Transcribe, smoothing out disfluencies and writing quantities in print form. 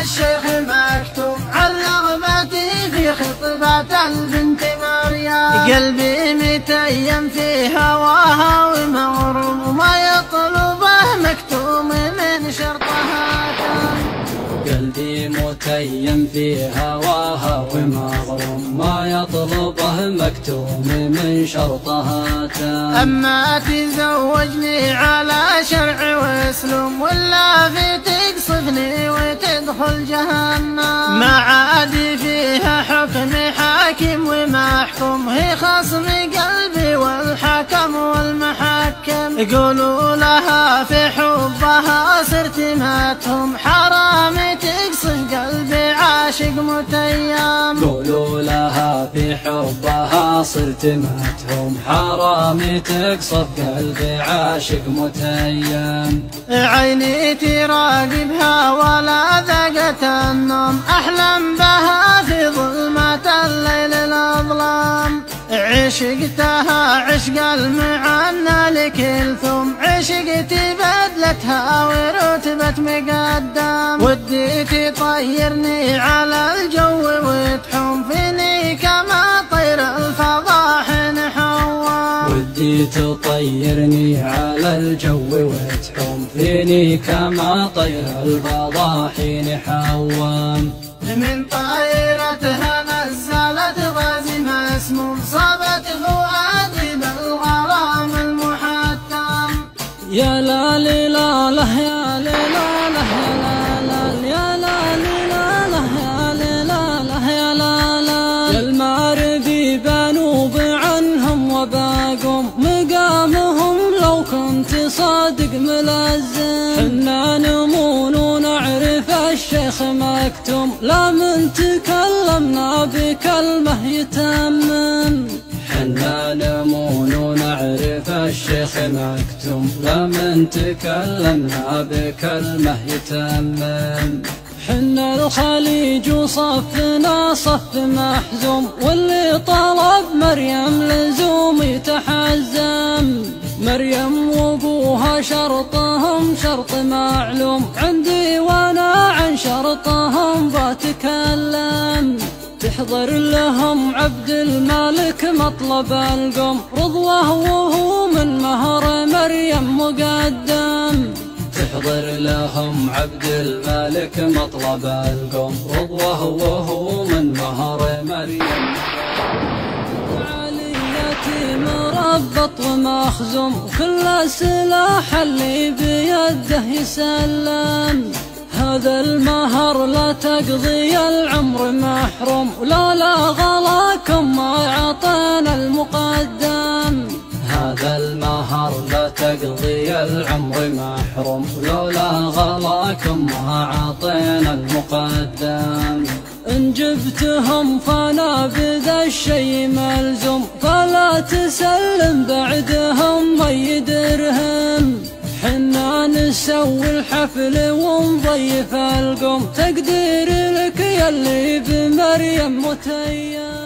الشيخ مكتوم عن رغبتي في خطبة البنت مريم. قلبي متيم في هواها ومغروم وما يطلبه مكتوم من شرطها تام. قلبي متيم في هواها ومغروم ما يطلبه مكتوم من شرطها تام. أما تزوجني على شرع واسلوم ولا في تقصفني وتدخل جهنم. ما عاد فيها حكم حاكم ومحكوم هي خصم قلبي والحكم والمحكم. يقولوا لها في حبها صرت ماتهم حرام تقصف قلبي عاشق متيم. قولوا لها في حبها صرت ماتهم حرام تقصف قلبي عاشق متيم. عيني تراقبها ولا ذقت النوم أحلم بها في ظلمة الليل الأظلام. عشقتها عشق المعنى لكلثوم عشقت بدلتها ورتبة مقدم. ودي تطيرني على الجو وتحوم فيني كما طير الفضاحن حوام. ودي تطيرني على الجو وتحوم فيني كما طير الفضاحين حوام. من طائرتها نزلت غاز مسموم صابت فؤادي بالغرام المحتم. يا لا لا لا يا لا لا يا لا يا لا لا يا لا لا. يا المعربي بنوب عنهم وباقوم مقامهم لو كنت صادق ملزم. حنا نمون ونعرف الشيخ مكتوم لا من تكلمنا بكلمة يتمم. حنا نمون ونعرف الشيخ مكتوم لا من تكلمنا بكلمة يتمم. حنا الخليج وصفنا صف محزوم واللي طلب مريم لزوم يتحزم. مريم وابوها شرطهم شرط معلوم عندي وانا عن شرطهم بتكلم. تحضر لهم عبد الملك مطلب القوم رضوه وهو من مهر مريم مقدم. تحضر لهم عبد الملك مطلب القوم رضوه وهو من مهر مريم. مربط ومخزوم كل سلاح اللي بيده يسلم. هذا المهر لا تقضي العمر محروم لا غلاكم ما عطانا المقدم. هذا المهر لا تقضي العمر محروم لولا غلاكم ما عطينا المقدم. إن جبتهم فانا بذا الشي ملزوم فلا تسلم بعدهم ما يدرهم. حنا نسوي الحفل ونضيف القوم تقدير لك يلي بمريم متيم.